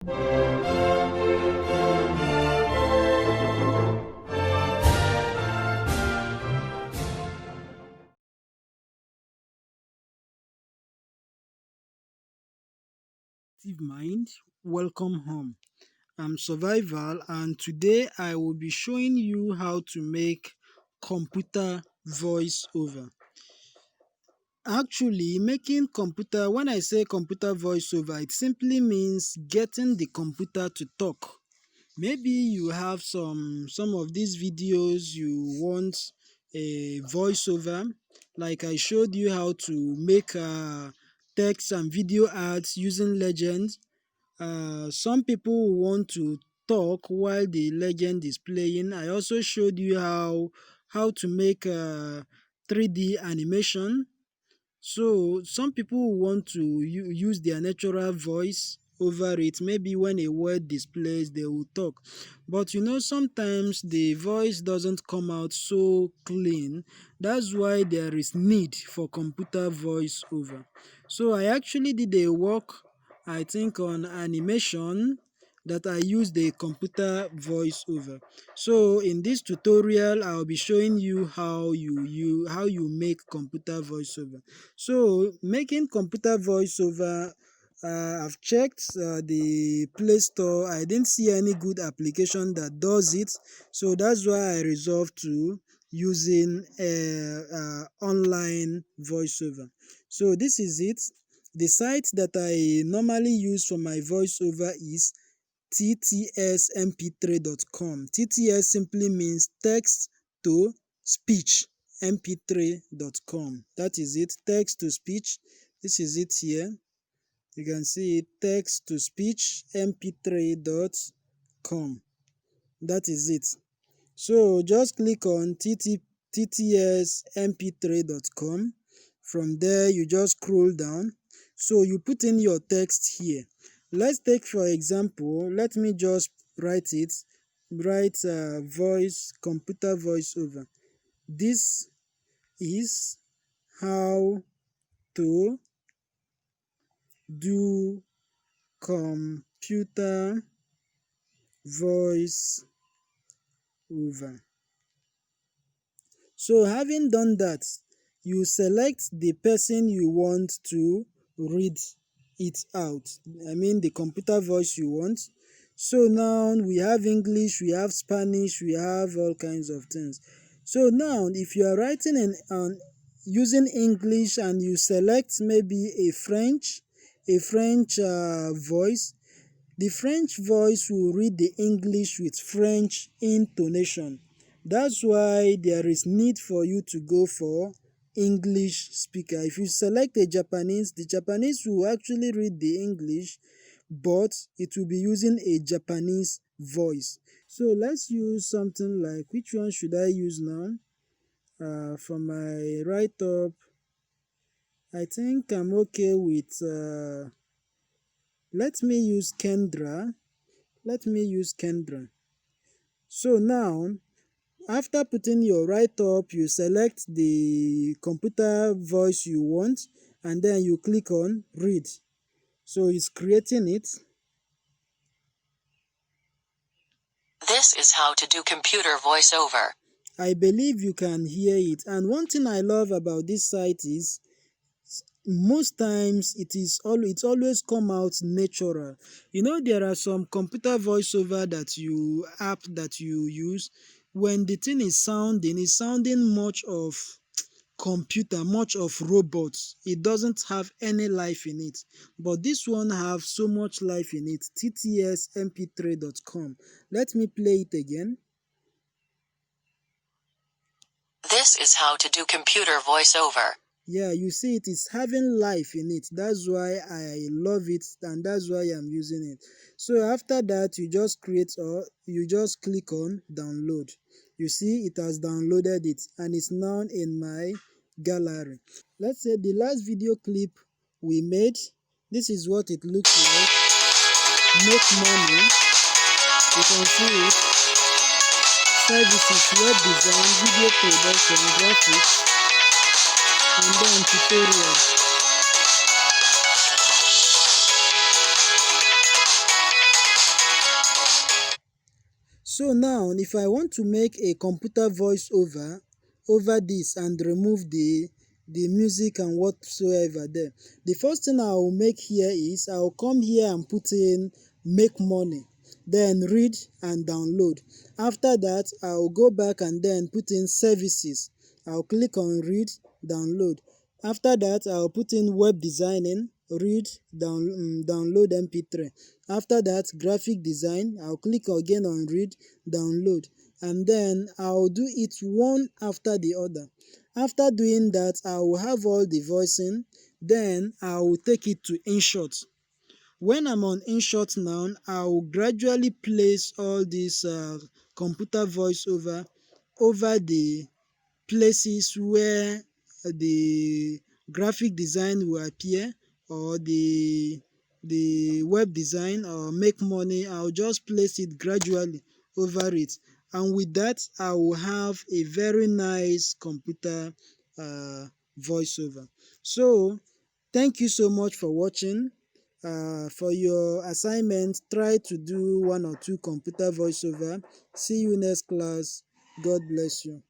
Mind, welcome home. I'm Survival, and today I will be showing you how to make computer voice over. Actually, making computer, when I say computer voiceover, it simply means getting the computer to talk. Maybe you have some of these videos you want a voiceover, like I showed you how to make text and video ads using legend. Some people want to talk while the legend is playing. I also showed you how to make 3D animation. So some people want to use their natural voice over it. Maybe when a word displays, they will talk. But sometimes the voice doesn't come out so clean. That's why there is need for computer voice over. So I actually did a work, I think, on animation that I used a computer voice over. So in this tutorial, I'll be showing you how you make computer voiceover. So making computer voiceover, I've checked the Play Store. I didn't see any good application that does it. So that's why I resolved to using online voiceover. So this is it. The site that I normally use for my voiceover is ttsmp3.com. TTS simply means text to speech mp3.com. That is it, text to speech. This is it here. You can see it, text to speech mp3.com. That is it. So just click on ttsmp3.com. From there, you just scroll down. So you put in your text here. Let's take, for example, let me just write it. Write computer voiceover. This is how to do computer voice over. So having done that, you select the person you want to read it out. I mean the computer voice you want. So now we have English, we have Spanish, we have all kinds of things. So now if you are writing using English and you select maybe a French voice, the French voice will read the English with French intonation. That's why there is need for you to go for English speaker. If you select a Japanese, the Japanese will actually read the English, but it will be using a Japanese voice. So let's use something like, which one should I use now? For my write-up, I think I'm okay with, let me use Kendra. So now, after putting your write-up, you select the computer voice you want, and then you click on read. So it's creating it. This is how to do computer voiceover. I believe you can hear it. And one thing I love about this site is most times it's always come out natural. There are some computer voiceover that you use. When the thing is sounding much of computer, much of robots. It doesn't have any life in it, but this one have so much life in it. ttsmp3.com. Let me play it again. This is how to do computer voiceover. Yeah, you see it is having life in it. That's why I love it, and that's why I'm using it. So after that, you just click on download. You see it has downloaded it, and it's now in my gallery. Let's say the last video clip we made, this is what it looks like. Make money. You can see it. Services, web design, video production, graphics, and then tutorial. So now if I want to make a computer voice over this and remove the music and whatsoever there, the first thing I will make here is I will come here and put in make money, then read and download. After that I will go back and then put in services. I'll click on read, download. After that I'll put in web designing, read, download mp3. After that graphic design, I'll click again on read, download, and then I'll do it one after the other. After doing that, I will have all the voicing, then I will take it to InShot. When I'm on InShot now, I will gradually place all this computer voiceover over the places where the graphic design will appear, or the web design or make money. I'll just place it gradually over it, and with that I will have a very nice computer voiceover. So thank you so much for watching. For your assignment, try to do one or two computer voiceover. See you next class. God bless you.